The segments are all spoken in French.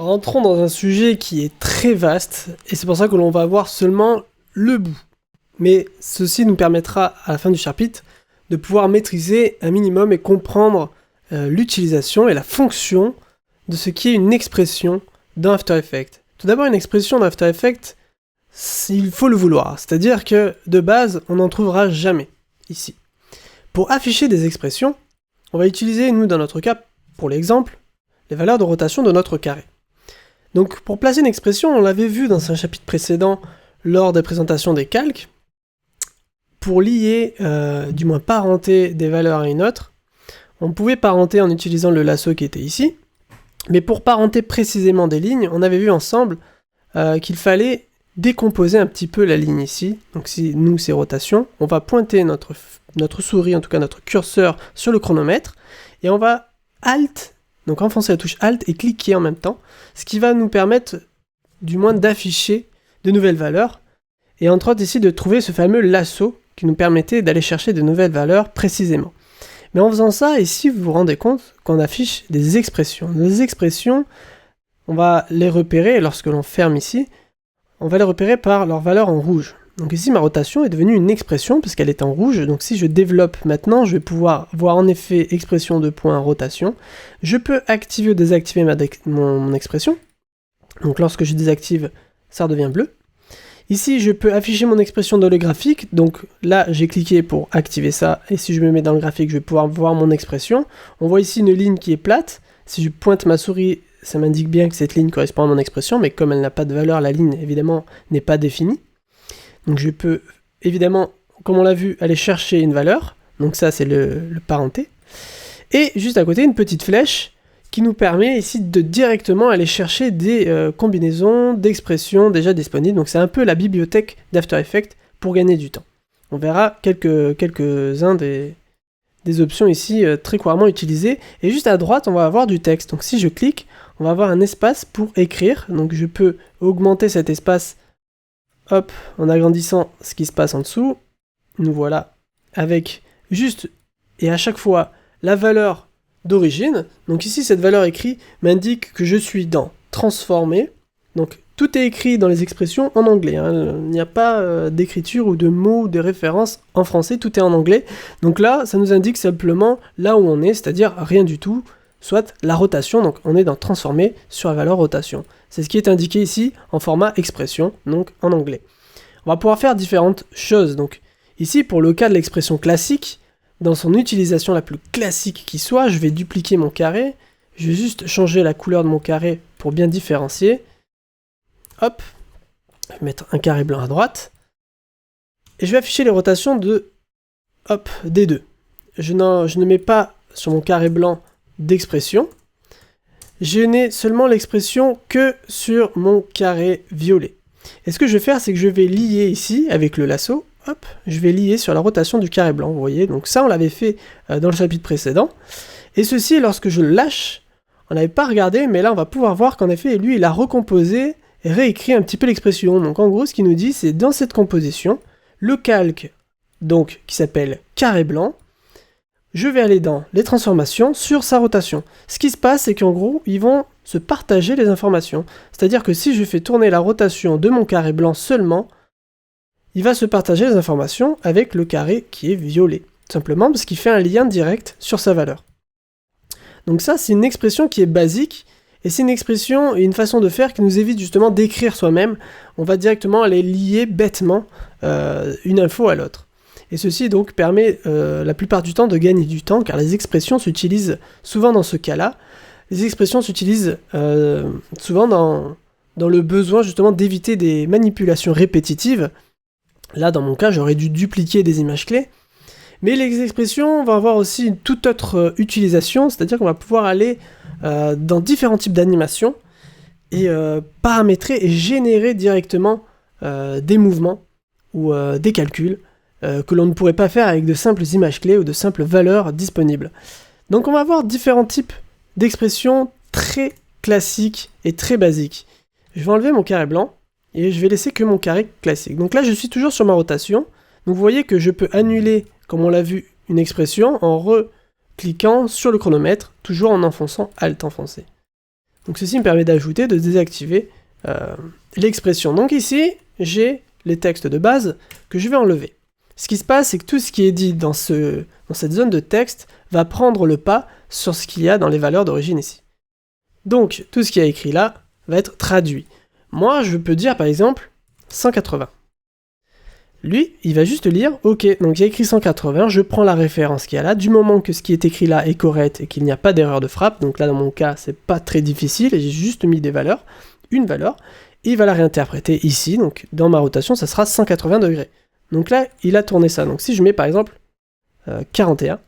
Rentrons dans un sujet qui est très vaste, et c'est pour ça que l'on va voir seulement le bout. Mais ceci nous permettra, à la fin du chapitre, de pouvoir maîtriser un minimum et comprendre l'utilisation et la fonction de ce qui est une expression dans After Effects. Tout d'abord, une expression dans After Effects, il faut le vouloir, c'est-à-dire que de base, on n'en trouvera jamais ici. Pour afficher des expressions, on va utiliser, nous dans notre cas, pour l'exemple, les valeurs de rotation de notre carré. Donc pour placer une expression, on l'avait vu dans un chapitre précédent lors des présentations des calques, pour lier, du moins parenter des valeurs à une autre, on pouvait parenter en utilisant le lasso qui était ici, mais pour parenter précisément des lignes, on avait vu ensemble qu'il fallait décomposer un petit peu la ligne ici. Donc si nous c'est rotation, on va pointer notre souris, en tout cas notre curseur sur le chronomètre, et on va Alt, donc enfoncer la touche Alt et cliquer en même temps, ce qui va nous permettre du moins d'afficher de nouvelles valeurs, et entre autres ici de trouver ce fameux lasso qui nous permettait d'aller chercher de nouvelles valeurs précisément. Mais en faisant ça, ici vous vous rendez compte qu'on affiche des expressions. Les expressions, on va les repérer, lorsque l'on ferme ici, on va les repérer par leur valeur en rouge. Donc ici ma rotation est devenue une expression puisqu'elle est en rouge, donc si je développe maintenant, je vais pouvoir voir en effet expression de point rotation. Je peux activer ou désactiver mon expression. Donc lorsque je désactive, ça redevient bleu. Ici je peux afficher mon expression dans le graphique, donc là j'ai cliqué pour activer ça, et si je me mets dans le graphique, je vais pouvoir voir mon expression. On voit ici une ligne qui est plate, si je pointe ma souris, ça m'indique bien que cette ligne correspond à mon expression, mais comme elle n'a pas de valeur, la ligne évidemment n'est pas définie. Donc je peux évidemment, comme on l'a vu, aller chercher une valeur, donc ça c'est le parenté, et juste à côté une petite flèche qui nous permet ici de directement aller chercher des combinaisons d'expressions déjà disponibles, donc c'est un peu la bibliothèque d'After Effects pour gagner du temps. On verra quelques-uns des options ici très couramment utilisées, et juste à droite on va avoir du texte, donc si je clique, on va avoir un espace pour écrire, donc je peux augmenter cet espace, hop, en agrandissant ce qui se passe en dessous, nous voilà avec juste, et à chaque fois, la valeur d'origine, donc ici cette valeur écrite m'indique que je suis dans transformer, donc tout est écrit dans les expressions en anglais, hein. Il n'y a pas d'écriture ou de mots ou de références en français, tout est en anglais, donc là ça nous indique simplement là où on est, c'est-à-dire rien du tout, soit la rotation, donc on est dans transformer sur la valeur rotation. C'est ce qui est indiqué ici en format expression, donc en anglais. On va pouvoir faire différentes choses, donc ici pour le cas de l'expression classique, dans son utilisation la plus classique qui soit, je vais dupliquer mon carré, je vais juste changer la couleur de mon carré pour bien différencier, hop, je vais mettre un carré blanc à droite, et je vais afficher les rotations de, hop, des deux. Je ne mets pas sur mon carré blanc d'expression, je n'ai seulement l'expression que sur mon carré violet. Et ce que je vais faire, c'est que je vais lier ici, avec le lasso, hop, je vais lier sur la rotation du carré blanc, vous voyez, donc ça on l'avait fait dans le chapitre précédent, et ceci, lorsque je le lâche, on n'avait pas regardé, mais là on va pouvoir voir qu'en effet, lui il a recomposé et réécrit un petit peu l'expression, donc en gros ce qu'il nous dit, c'est dans cette composition, le calque, donc qui s'appelle carré blanc, je vais aller dans les transformations sur sa rotation. Ce qui se passe, c'est qu'en gros, ils vont se partager les informations. C'est-à-dire que si je fais tourner la rotation de mon carré blanc seulement, il va se partager les informations avec le carré qui est violet. Simplement parce qu'il fait un lien direct sur sa valeur. Donc ça, c'est une expression qui est basique, et c'est une expression et une façon de faire qui nous évite justement d'écrire soi-même. On va directement aller lier bêtement une info à l'autre. Et ceci donc permet la plupart du temps de gagner du temps, car les expressions s'utilisent souvent dans ce cas-là. Les expressions s'utilisent souvent dans le besoin justement d'éviter des manipulations répétitives. Là, dans mon cas, j'aurais dû dupliquer des images clés. Mais les expressions vont avoir aussi une toute autre utilisation, c'est-à-dire qu'on va pouvoir aller dans différents types d'animations et paramétrer et générer directement des mouvements ou des calculs que l'on ne pourrait pas faire avec de simples images clés ou de simples valeurs disponibles. Donc on va avoir différents types d'expressions très classiques et très basiques. Je vais enlever mon carré blanc et je vais laisser que mon carré classique. Donc là je suis toujours sur ma rotation, donc vous voyez que je peux annuler, comme on l'a vu, une expression en recliquant sur le chronomètre, toujours en enfonçant Alt enfoncé. Donc ceci me permet d'ajouter, de désactiver l'expression. Donc ici, j'ai les textes de base que je vais enlever. Ce qui se passe, c'est que tout ce qui est dit dans cette zone de texte va prendre le pas sur ce qu'il y a dans les valeurs d'origine ici. Donc, tout ce qui est écrit là va être traduit. Moi, je peux dire par exemple 180. Lui, il va juste lire, ok, donc il y a écrit 180, je prends la référence qu'il y a là, du moment que ce qui est écrit là est correct et qu'il n'y a pas d'erreur de frappe, donc là dans mon cas, c'est pas très difficile, j'ai juste mis des valeurs, une valeur, et il va la réinterpréter ici, donc dans ma rotation, ça sera 180 degrés. Donc là, il a tourné ça, donc si je mets par exemple 41,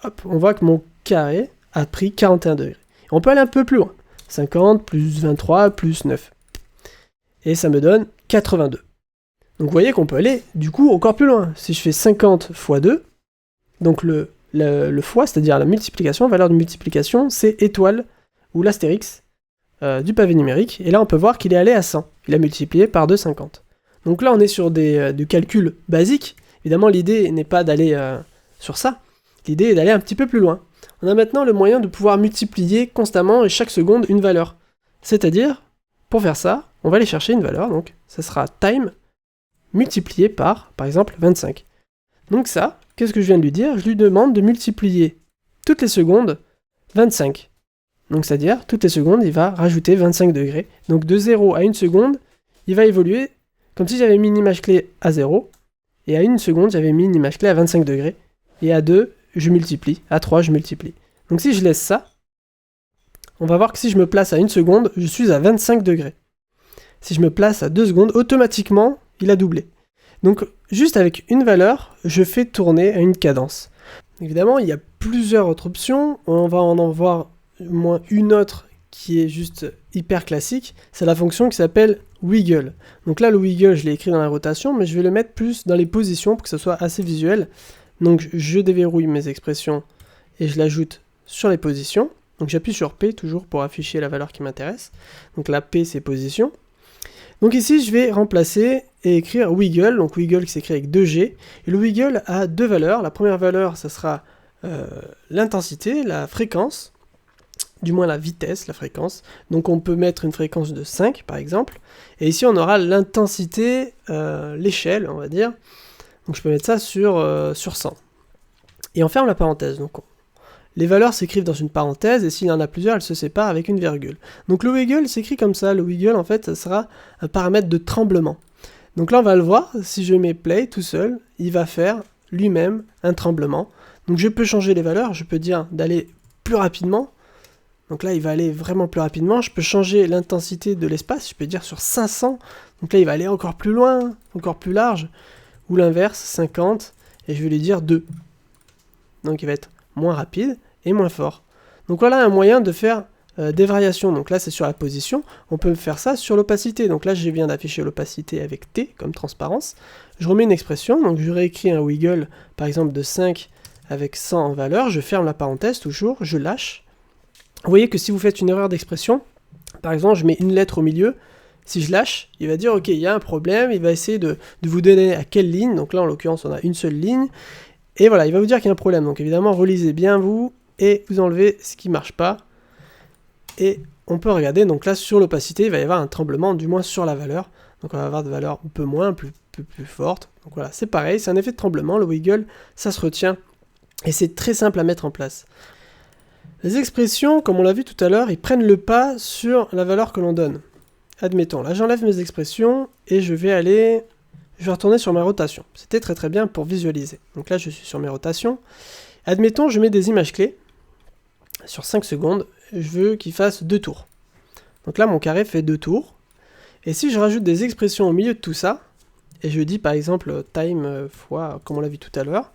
hop, on voit que mon carré a pris 41 degrés. On peut aller un peu plus loin, 50 plus 23 plus 9, et ça me donne 82. Donc vous voyez qu'on peut aller du coup encore plus loin. Si je fais 50 fois 2, donc le fois, c'est-à-dire la multiplication, valeur de multiplication, c'est étoile ou l'astérix du pavé numérique. Et là on peut voir qu'il est allé à 100. Il a multiplié par 2,50. Donc là on est sur du calcul basique. Évidemment l'idée n'est pas d'aller sur ça. L'idée est d'aller un petit peu plus loin. On a maintenant le moyen de pouvoir multiplier constamment et chaque seconde une valeur. C'est-à-dire, pour faire ça, on va aller chercher une valeur. Donc ça sera time multiplié par exemple, 25. Donc ça, qu'est-ce que je viens de lui dire? Je lui demande de multiplier toutes les secondes 25. Donc c'est-à-dire, toutes les secondes, il va rajouter 25 degrés. Donc de 0 à 1 seconde, il va évoluer comme si j'avais mis une image clé à 0, et à 1 seconde, j'avais mis une image clé à 25 degrés, et à 2, je multiplie, à 3, je multiplie. Donc si je laisse ça, on va voir que si je me place à 1 seconde, je suis à 25 degrés. Si je me place à 2 secondes, automatiquement, il a doublé. Donc, juste avec une valeur, je fais tourner à une cadence. Évidemment, il y a plusieurs autres options. On va en voir au moins une autre qui est juste hyper classique. C'est la fonction qui s'appelle wiggle. Donc là, le wiggle, je l'ai écrit dans la rotation, mais je vais le mettre plus dans les positions pour que ce soit assez visuel. Donc, je déverrouille mes expressions et je l'ajoute sur les positions. Donc, j'appuie sur P toujours pour afficher la valeur qui m'intéresse. Donc la P, c'est position. Donc ici, je vais remplacer et écrire wiggle, donc wiggle qui s'écrit avec 2G, et le wiggle a deux valeurs. La première valeur, ça sera l'intensité, la fréquence, du moins la vitesse, la fréquence. Donc on peut mettre une fréquence de 5, par exemple, et ici on aura l'intensité, l'échelle, on va dire. Donc je peux mettre ça sur 100. Et on ferme la parenthèse. Donc les valeurs s'écrivent dans une parenthèse, et s'il y en a plusieurs, elles se séparent avec une virgule. Donc le wiggle s'écrit comme ça. Le wiggle, en fait, ça sera un paramètre de tremblement. Donc là, on va le voir. Si je mets play tout seul, il va faire lui-même un tremblement. Donc je peux changer les valeurs. Je peux dire d'aller plus rapidement. Donc là, il va aller vraiment plus rapidement. Je peux changer l'intensité de l'espace. Je peux dire sur 500. Donc là, il va aller encore plus loin, encore plus large. Ou l'inverse, 50. Et je vais lui dire 2. Donc il va être moins rapide et moins fort. Donc voilà un moyen de faire des variations. Donc là c'est sur la position, on peut faire ça sur l'opacité. Donc là je viens d'afficher l'opacité avec T comme transparence. Je remets une expression, donc je réécris un wiggle par exemple de 5 avec 100 en valeur, je ferme la parenthèse toujours, je lâche. Vous voyez que si vous faites une erreur d'expression, par exemple je mets une lettre au milieu, si je lâche, il va dire ok il y a un problème, il va essayer de vous donner à quelle ligne, donc là en l'occurrence on a une seule ligne. Et voilà, il va vous dire qu'il y a un problème. Donc évidemment, relisez bien vous et vous enlevez ce qui ne marche pas. Et on peut regarder, donc là sur l'opacité, il va y avoir un tremblement, du moins sur la valeur. Donc on va avoir des valeurs un peu moins, plus fortes. Donc voilà, c'est pareil, c'est un effet de tremblement. Le wiggle, ça se retient. Et c'est très simple à mettre en place. Les expressions, comme on l'a vu tout à l'heure, ils prennent le pas sur la valeur que l'on donne. Admettons, là j'enlève mes expressions et je vais retourner sur ma rotation. C'était très bien pour visualiser. Donc là, je suis sur mes rotations. Admettons, je mets des images clés. Sur 5 secondes, je veux qu'il fasse 2 tours. Donc là, mon carré fait 2 tours. Et si je rajoute des expressions au milieu de tout ça, et je dis par exemple time fois, comme on l'a vu tout à l'heure,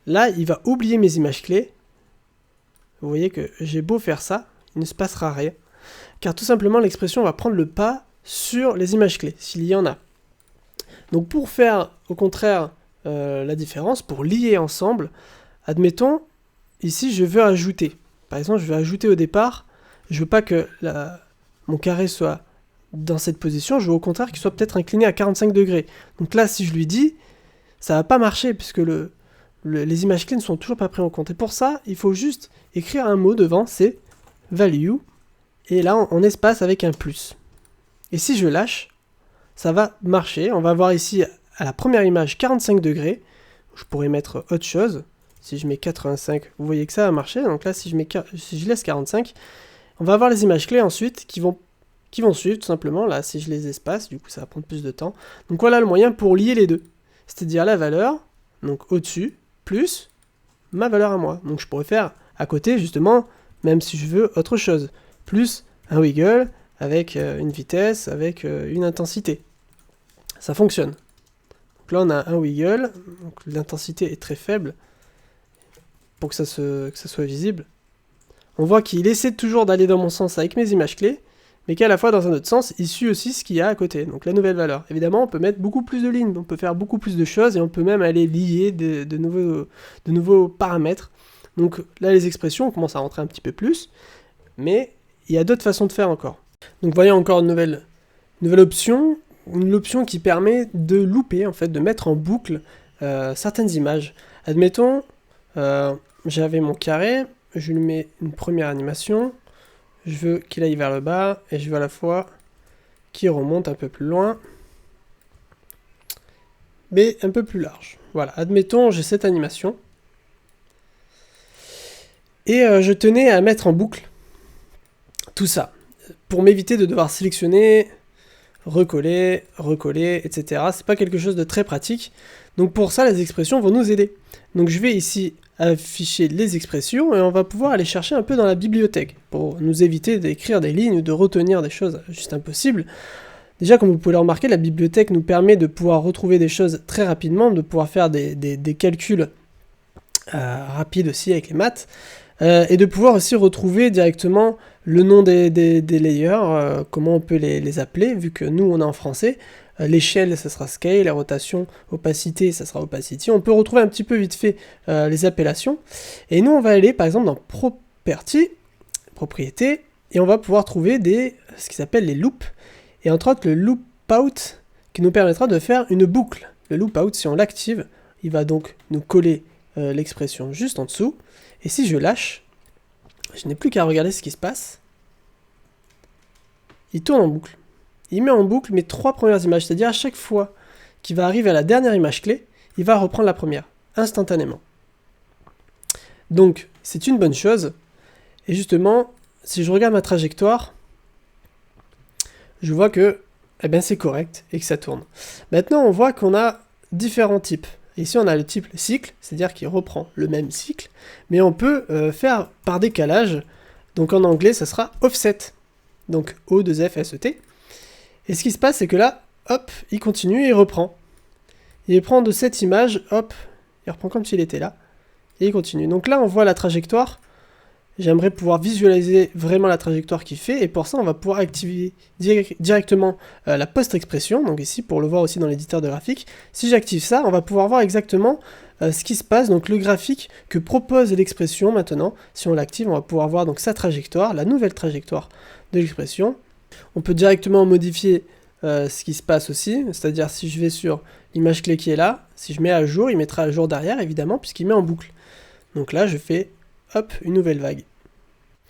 là, il va oublier mes images clés. Vous voyez que j'ai beau faire ça, il ne se passera rien. Car tout simplement, l'expression va prendre le pas sur les images clés, s'il y en a. Donc pour faire au contraire la différence, pour lier ensemble, admettons, ici je veux ajouter. Par exemple, je veux ajouter au départ, je veux pas que mon carré soit dans cette position, je veux au contraire qu'il soit peut-être incliné à 45 degrés. Donc là, si je lui dis, ça va pas marcher, puisque les images clés ne sont toujours pas prises en compte. Et pour ça, il faut juste écrire un mot devant, c'est value, et là en espace avec un plus. Et si je lâche, ça va marcher. On va voir ici à la première image 45 degrés. Je pourrais mettre autre chose. Si je mets 85, vous voyez que ça va marcher. Donc là, si je laisse 45, on va avoir les images clés ensuite qui vont suivre tout simplement. Là, si je les espace, du coup, ça va prendre plus de temps. Donc voilà le moyen pour lier les deux. C'est-à-dire la valeur, donc au-dessus, plus ma valeur à moi. Donc je pourrais faire à côté, justement, même si je veux autre chose. Plus un wiggle avec une vitesse, avec une intensité. Ça fonctionne. Donc là, on a un wiggle. Donc l'intensité est très faible pour que ça soit visible. On voit qu'il essaie toujours d'aller dans mon sens avec mes images clés, mais qu'à la fois, dans un autre sens, il suit aussi ce qu'il y a à côté, donc la nouvelle valeur. Évidemment, on peut mettre beaucoup plus de lignes, on peut faire beaucoup plus de choses, et on peut même aller lier de nouveaux paramètres. Donc là, les expressions, on commence à rentrer un petit peu plus, mais il y a d'autres façons de faire encore. Donc voyons encore une nouvelle option, une option qui permet de looper, en fait, de mettre en boucle certaines images. Admettons, j'avais mon carré, je lui mets une première animation, je veux qu'il aille vers le bas, et je veux à la fois qu'il remonte un peu plus loin, mais un peu plus large. Voilà, admettons, j'ai cette animation, et je tenais à mettre en boucle tout ça, pour m'éviter de devoir sélectionner, recoller, etc. C'est pas quelque chose de très pratique, donc pour ça, les expressions vont nous aider. Donc je vais ici afficher les expressions et on va pouvoir aller chercher un peu dans la bibliothèque pour nous éviter d'écrire des lignes ou de retenir des choses juste impossibles. Déjà, comme vous pouvez le remarquer, la bibliothèque nous permet de pouvoir retrouver des choses très rapidement, de pouvoir faire des calculs rapides aussi avec les maths, et de pouvoir aussi retrouver directement le nom des layers, comment on peut les appeler, vu que nous on est en français. L'échelle, ça sera scale, la rotation, opacité, ça sera opacity. On peut retrouver un petit peu vite fait les appellations. Et nous, on va aller par exemple dans property, propriété, et on va pouvoir trouver ce qui s'appelle les loops. Et entre autres, le loop out qui nous permettra de faire une boucle. Le loop out, si on l'active, il va donc nous coller l'expression juste en dessous. Et si je lâche, je n'ai plus qu'à regarder ce qui se passe. Il tourne en boucle. Il met en boucle mes 3 premières images, c'est-à-dire à chaque fois qu'il va arriver à la dernière image clé, il va reprendre la première, instantanément. Donc, c'est une bonne chose. Et justement, si je regarde ma trajectoire, je vois que c'est correct et que ça tourne. Maintenant, on voit qu'on a différents types. Ici, on a le type cycle, c'est-à-dire qu'il reprend le même cycle, mais on peut faire par décalage. Donc en anglais, ça sera offset. Donc O2F-S-E-T. Et ce qui se passe, c'est que là, hop, il continue et il reprend. Il prend de cette image, hop, il reprend comme s'il était là, et il continue. Donc là, on voit la trajectoire. J'aimerais pouvoir visualiser vraiment la trajectoire qu'il fait, et pour ça, on va pouvoir activer directement la post-expression. Donc ici, pour le voir aussi dans l'éditeur de graphique, si j'active ça, on va pouvoir voir exactement ce qui se passe, donc le graphique que propose l'expression maintenant. Si on l'active, on va pouvoir voir donc sa trajectoire, la nouvelle trajectoire de l'expression. On peut directement modifier ce qui se passe aussi, c'est-à-dire si je vais sur l'image clé qui est là, si je mets à jour, il mettra à jour derrière, évidemment, puisqu'il met en boucle. Donc là, je fais, hop, une nouvelle vague.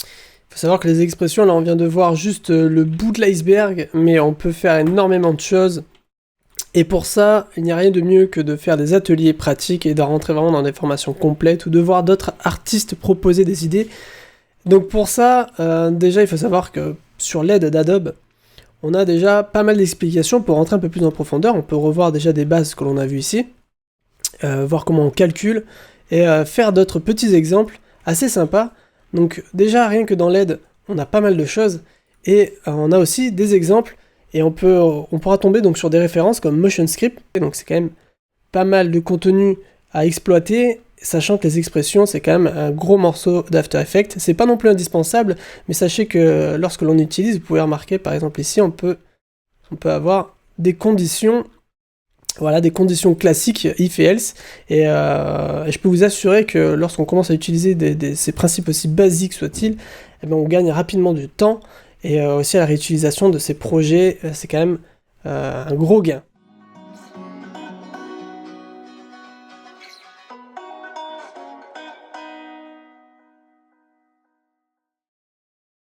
Il faut savoir que les expressions, là, on vient de voir juste le bout de l'iceberg, mais on peut faire énormément de choses. Et pour ça, il n'y a rien de mieux que de faire des ateliers pratiques et de rentrer vraiment dans des formations complètes ou de voir d'autres artistes proposer des idées. Donc pour ça, déjà, il faut savoir que sur l'aide d'Adobe, on a déjà pas mal d'explications pour rentrer un peu plus en profondeur. On peut revoir déjà des bases que l'on a vues ici, voir comment on calcule, et faire d'autres petits exemples assez sympas. Donc déjà, rien que dans l'aide, on a pas mal de choses, et on a aussi des exemples, et on pourra tomber donc sur des références comme MotionScript, donc c'est quand même pas mal de contenu à exploiter, sachant que les expressions, c'est quand même un gros morceau d'After Effects. C'est pas non plus indispensable, mais sachez que lorsque l'on utilise, vous pouvez remarquer, par exemple ici, on peut avoir des conditions, voilà, des conditions classiques if et else, et je peux vous assurer que lorsqu'on commence à utiliser ces principes aussi basiques soient-ils, on gagne rapidement du temps, et aussi à la réutilisation de ces projets, c'est quand même un gros gain.